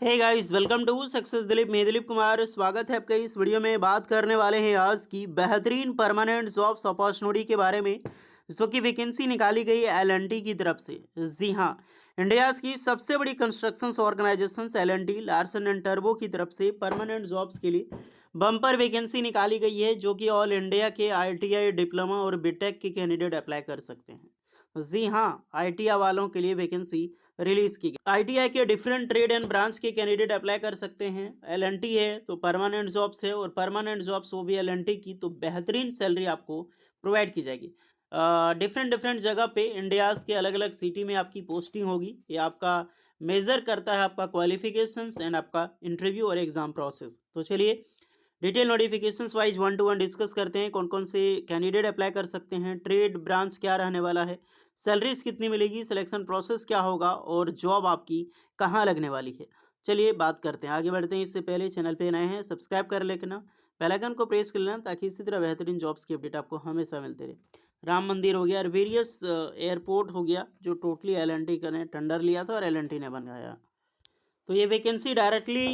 Hey guys, welcome to success Dilip. मैं दिलीप कुमार, स्वागत है आपका इस वीडियो में। बात करने वाले हैं आज की बेहतरीन परमानेंट जॉब्स अपॉर्चुनिटी के बारे में, जो कि वैकेंसी निकाली गई है एल&टी की तरफ से। जी हाँ, इंडिया की सबसे बड़ी construction organisation L and T Larsen and टर्बो की तरफ से परमानेंट जॉब्स के लिए बम्पर वैकेंसी निकाली गई है, जो कि ऑल इंडिया के ITI डिप्लोमा और बीटेक के कैंडिडेट अप्लाई कर सकते हैं। जी हाँ, ITI वालों के लिए वैकेंसी रिलीज की गई। ITI के डिफरेंट ट्रेड एंड ब्रांच के कैंडिडेट अप्लाई कर सकते हैं। एल&टी है तो परमानेंट जॉब्स है, और परमानेंट जॉब्स वो भी एल&टी की, तो बेहतरीन सैलरी आपको प्रोवाइड की जाएगी। डिफरेंट डिफरेंट जगह पे इंडियाज के अलग अलग सिटी में आपकी पोस्टिंग होगी। ये आपका मेजर करता है आपका क्वालिफिकेशंस एंड आपका इंटरव्यू और एग्जाम प्रोसेस। तो चलिए detail notifications wise one two one discuss करते हैं। कौन कौन से कैंडिडेट अप्लाई कर सकते हैं, ट्रेड ब्रांच क्या रहने वाला है, सैलरीज कितनी मिलेगी, सिलेक्शन प्रोसेस क्या होगा, और जॉब आपकी कहाँ लगने वाली है। चलिए बात करते हैं, आगे बढ़ते हैं। इससे पहले चैनल पे नए हैं, सब्सक्राइब कर लेना, बेल आइकन को प्रेस कर लेना, ताकि इसी तरह बेहतरीन जॉब्स की अपडेट आपको हमेशा मिलते रहे। राम मंदिर हो गया और वेरियस एयरपोर्ट हो गया, जो टोटली एल&टी ने टेंडर लिया था और एल&टी ने बनाया। तो ये वैकेंसी डायरेक्टली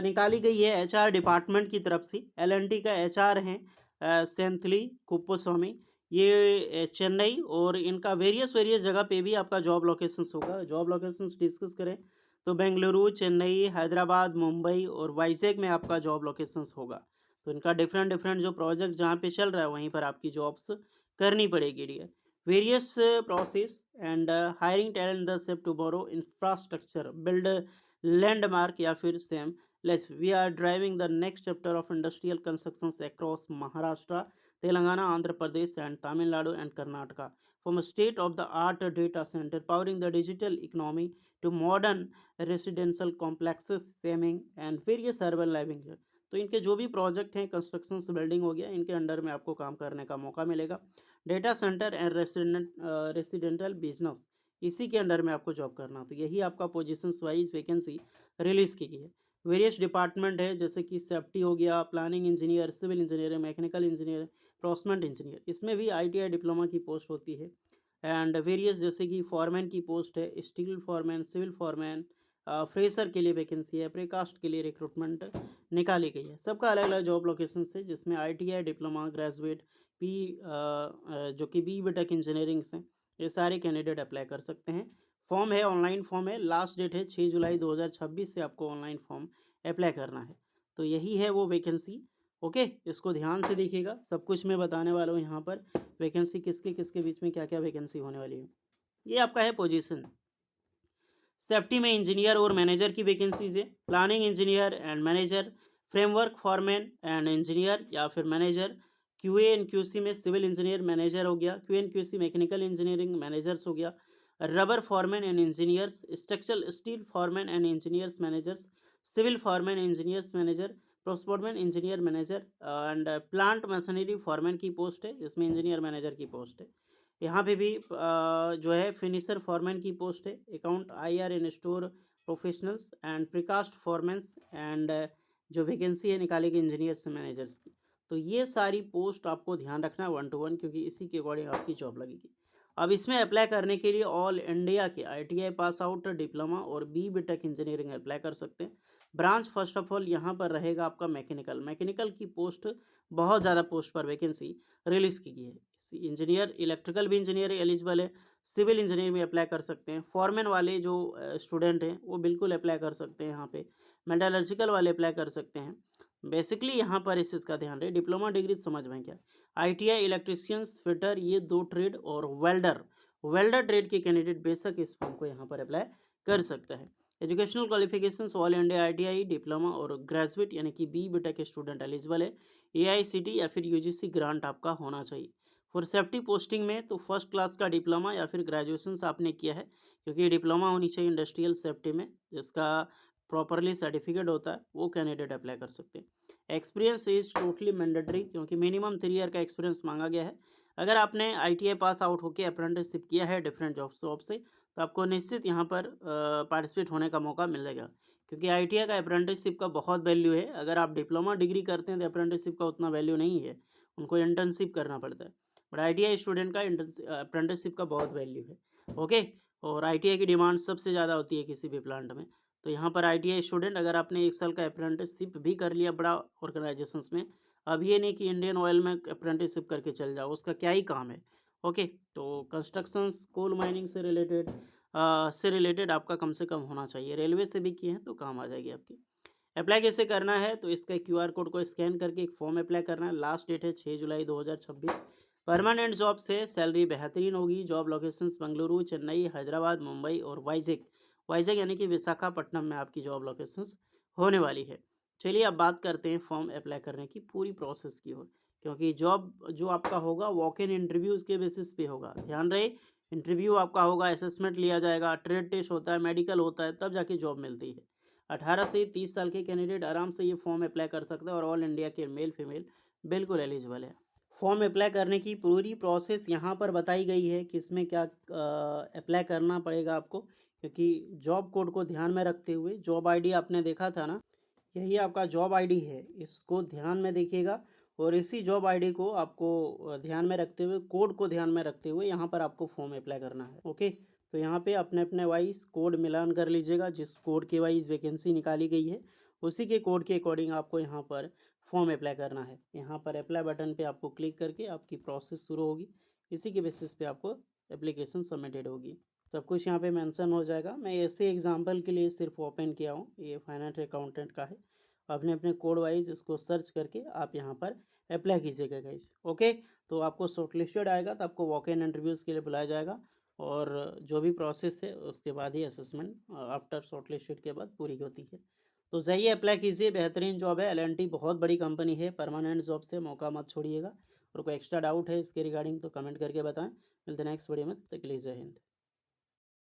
निकाली गई है HR डिपार्टमेंट की तरफ से। एल&टी का HR है सेंथली कुप्पोस्वामी। ये चेन्नई, और इनका वेरियस वेरियस जगह पे भी आपका जॉब लोकेशंस होगा। जॉब लोकेशंस डिस्कस करें तो बेंगलुरु, चेन्नई, हैदराबाद, मुंबई और वाइजैक में आपका जॉब लोकेशंस होगा। तो इनका डिफरेंट डिफरेंट जो प्रोजेक्ट जहाँ पे चल रहा है, वहीं पर आपकी जॉब्स करनी पड़ेगी dear. Various process and hiring talent the shape tomorrow infrastructure build landmark, या फिर same let's we are driving the next chapter of industrial constructions across Maharashtra, Telangana, Andhra Pradesh and Tamil Nadu and Karnataka, from a state of the art data center powering the digital economy to modern residential complexes, saving and various urban living। तो इनके जो भी project हैं, construction building हो गया, इनके under में आपको काम करने का मौका मिलेगा। Data centre and residential business, इसी के अंडर में आपको जॉब करना। तो यही आपका पोजीशंस वाइज वैकेंसी रिलीज की गई है। वेरियस डिपार्टमेंट है, जैसे कि सेफ्टी हो गया, planning engineer, civil engineer, mechanical engineer, procurement engineer, इसमें भी ITI डिप्लोमा की पोस्ट होती है। एंड वेरियस जैसे कि फॉरमैन की पोस्ट है, steel foreman, civil foreman, fresher के लिए वैकेंसी है, प्रीकास्ट के लिए रिक्रूटमेंट निकाली गई है। सबका अलग अलग जॉब लोकेशन है, जिसमें ITI डिप्लोमा ग्रेजुएट पी जो कि BTech इंजीनियरिंग से, ये सारे कैंडिडेट अप्लाई कर सकते हैं। फॉर्म है, ऑनलाइन फॉर्म है, लास्ट डेट है 6 जुलाई 2026 से आपको ऑनलाइन फॉर्म अप्लाई करना है। तो यही है वो वैकेंसी। ओके, इसको ध्यान से देखिएगा, सब कुछ मैं बताने वाला हूँ यहाँ पर। वैकेंसी किसके किसके बीच में क्या क्या वैकेंसी होने वाली है। ये आपका है पोजीशन। सेफ्टी में इंजीनियर और मैनेजर की वैकेंसीज है। Planning engineer and manager, framework foreman and engineer या फिर मैनेजर। QA एंड QC में सिविल इंजीनियर मैनेजर हो गया, QA and QC mechanical engineering managers हो गया। Rubber foreman and engineers, structural steel foreman and engineers managers, civil foreman engineers manager, प्रोस्पोर्टमैन engineer manager and plant machinery foreman की post है, जिसमें engineer manager की post है। यहाँ पे भी जो है फिनिशर फॉरमैन की पोस्ट है, account IR in store professionals and precast foremans and जो वैकेंसी है निकाली गई इंजीनियर्स मैनेजर्स की। तो ये सारी पोस्ट आपको ध्यान रखना है 1 to 1, क्योंकि इसी के अकॉर्डिंग आपकी जॉब लगेगी। अब इसमें अप्लाई करने के लिए ऑल इंडिया के ITI पास आउट, डिप्लोमा और BTech इंजीनियरिंग अप्लाई कर सकते हैं। ब्रांच फर्स्ट ऑफ ऑल यहाँ पर रहेगा आपका मैकेनिकल। मैकेनिकल की पोस्ट बहुत ज़्यादा पोस्ट पर वैकेंसी रिलीज की गई है। इंजीनियर, इलेक्ट्रिकल भी इंजीनियर एलिजिबल है, सिविल इंजीनियर भी अप्लाई कर सकते हैं। फॉरमैन वाले जो स्टूडेंट हैं वो बिल्कुल अप्लाई कर सकते हैं यहाँ पे। मेटलर्जिकल वाले अप्लाई कर सकते हैं। बेसिकली यहाँ पर इस चीज़ का ध्यान रहे, डिप्लोमा डिग्री समझ में क्या, ITI इलेक्ट्रिशियंस, फिटर, ये 2 ट्रेड, और वेल्डर, वेल्डर ट्रेड के कैंडिडेट बेशक इस फॉर्म को यहाँ पर अप्लाई कर सकता है। Educational qualifications all India ITI diploma और ग्रेजुएट यानी कि BTech स्टूडेंट एलिजिबल है। AICT या फिर UGC ग्रांट आपका होना चाहिए। फॉर सेफ्टी पोस्टिंग में तो फर्स्ट क्लास का डिप्लोमा या फिर ग्रेजुएशन आपने किया है, क्योंकि डिप्लोमा होनी चाहिए इंडस्ट्रियल सेफ्टी में, जिसका प्रॉपरली सर्टिफिकेट होता है, वो कैंडिडेट अप्लाई कर सकते हैं। एक्सपीरियंस इज टोटली मैंडेटरी, क्योंकि मिनिमम 3 ईयर का एक्सपीरियंस मांगा गया है। अगर आपने ITI पास आउट होकर अप्रेंटिसशिप किया है डिफरेंट जॉब से, तो आपको निश्चित यहाँ पर पार्टिसिपेट होने का मौका मिलेगा, क्योंकि ITI का अप्रेंटिसशिप का बहुत वैल्यू है। अगर आप डिप्लोमा डिग्री करते हैं तो अप्रेंटिसशिप का उतना वैल्यू नहीं है, उनको इंटर्नशिप करना पड़ता है। बट ITI स्टूडेंट का अप्रेंटिसशिप का बहुत वैल्यू है। ओके, और आईटीआई की डिमांड सबसे ज़्यादा होती है किसी भी प्लांट में। तो यहाँ पर आईटीआई स्टूडेंट अगर आपने 1 साल का अप्रेंटिसशिप भी कर लिया बड़ा ऑर्गेनाइजेशंस में, अब ये नहीं कि इंडियन ऑयल में अप्रेंटिसशिप करके चल जाओ, उसका क्या ही काम है। ओके, तो कंस्ट्रक्शंस, कोल माइनिंग से रिलेटेड आपका कम से कम होना चाहिए। रेलवे से भी किए हैं तो काम आ जाएगी आपकी। अप्लाई कैसे करना है, तो इसका क्यूआर कोड को स्कैन करके एक फॉर्म अप्लाई करना है। लास्ट डेट है 6 जुलाई 2026। परमानेंट जॉब से सैलरी बेहतरीन होगी। जॉब लोकेशंस बेंगलुरु, चेन्नई, हैदराबाद, मुंबई और वाइजैक। वाइजैक यानी कि विशाखापट्टनम में आपकी जॉब लोकेशंस होने वाली है। चलिए अब बात करते हैं फॉर्म अप्लाई करने की पूरी प्रोसेस की ओर, क्योंकि जॉब जो आपका होगा वॉक इन इंटरव्यूज के बेसिस पे होगा। ध्यान रहे, इंटरव्यू आपका होगा, असेसमेंट लिया जाएगा, ट्रेड टेस्ट होता है, मेडिकल होता है, तब जाके जॉब मिलती है। 18 से 30 साल के कैंडिडेट आराम से ये फॉर्म अप्लाई कर सकते हैं और ऑल इंडिया के मेल फीमेल बिल्कुल एलिजिबल है। फॉर्म अप्लाई करने की पूरी प्रोसेस यहाँ पर बताई गई है कि इसमें क्या अप्लाई करना पड़ेगा आपको, क्योंकि जॉब कोड को ध्यान में रखते हुए जॉब आईडी आपने देखा था ना, यही आपका जॉब आईडी है, इसको ध्यान में देखिएगा। और इसी जॉब आईडी को आपको ध्यान में रखते हुए, कोड को ध्यान में रखते हुए यहाँ पर आपको फॉर्म अप्लाई करना है। ओके, तो यहाँ पे अपने अपने वाइज कोड मिलान कर लीजिएगा। जिस कोड के वाइज वैकेंसी निकाली गई है उसी के कोड के अकॉर्डिंग आपको यहाँ पर फॉर्म अप्लाई करना है। यहाँ पर अप्लाई बटन पे आपको क्लिक करके आपकी प्रोसेस शुरू होगी। इसी के बेसिस पे आपको एप्लीकेशन सबमिटेड होगी। सब कुछ यहाँ पे मेंशन हो जाएगा। मैं ऐसे एग्जांपल के लिए सिर्फ ओपन किया हूँ, ये फाइनेंस अकाउंटेंट का है। अपने अपने कोड वाइज इसको सर्च करके आप यहाँ पर अप्लाई कीजिएगा गाइस। ओके, तो आपको शॉर्टलिस्टेड आएगा तो आपको वॉक इन इंटरव्यूज़ के लिए बुलाया जाएगा, और जो भी प्रोसेस है उसके बाद ही असेसमेंट आफ्टर शॉर्टलिस्टेड के बाद पूरी होती है। तो जाइए अप्लाई कीजिए, बेहतरीन जॉब है। एल&टी बहुत बड़ी कंपनी है, परमानेंट जॉब से मौका मत छोड़िएगा। और कोई एक्स्ट्रा डाउट है इसके रिगार्डिंग तो कमेंट करके बताएं। मिलते हैं नेक्स्ट वीडियो में, तब तक के लिए जय हिंद।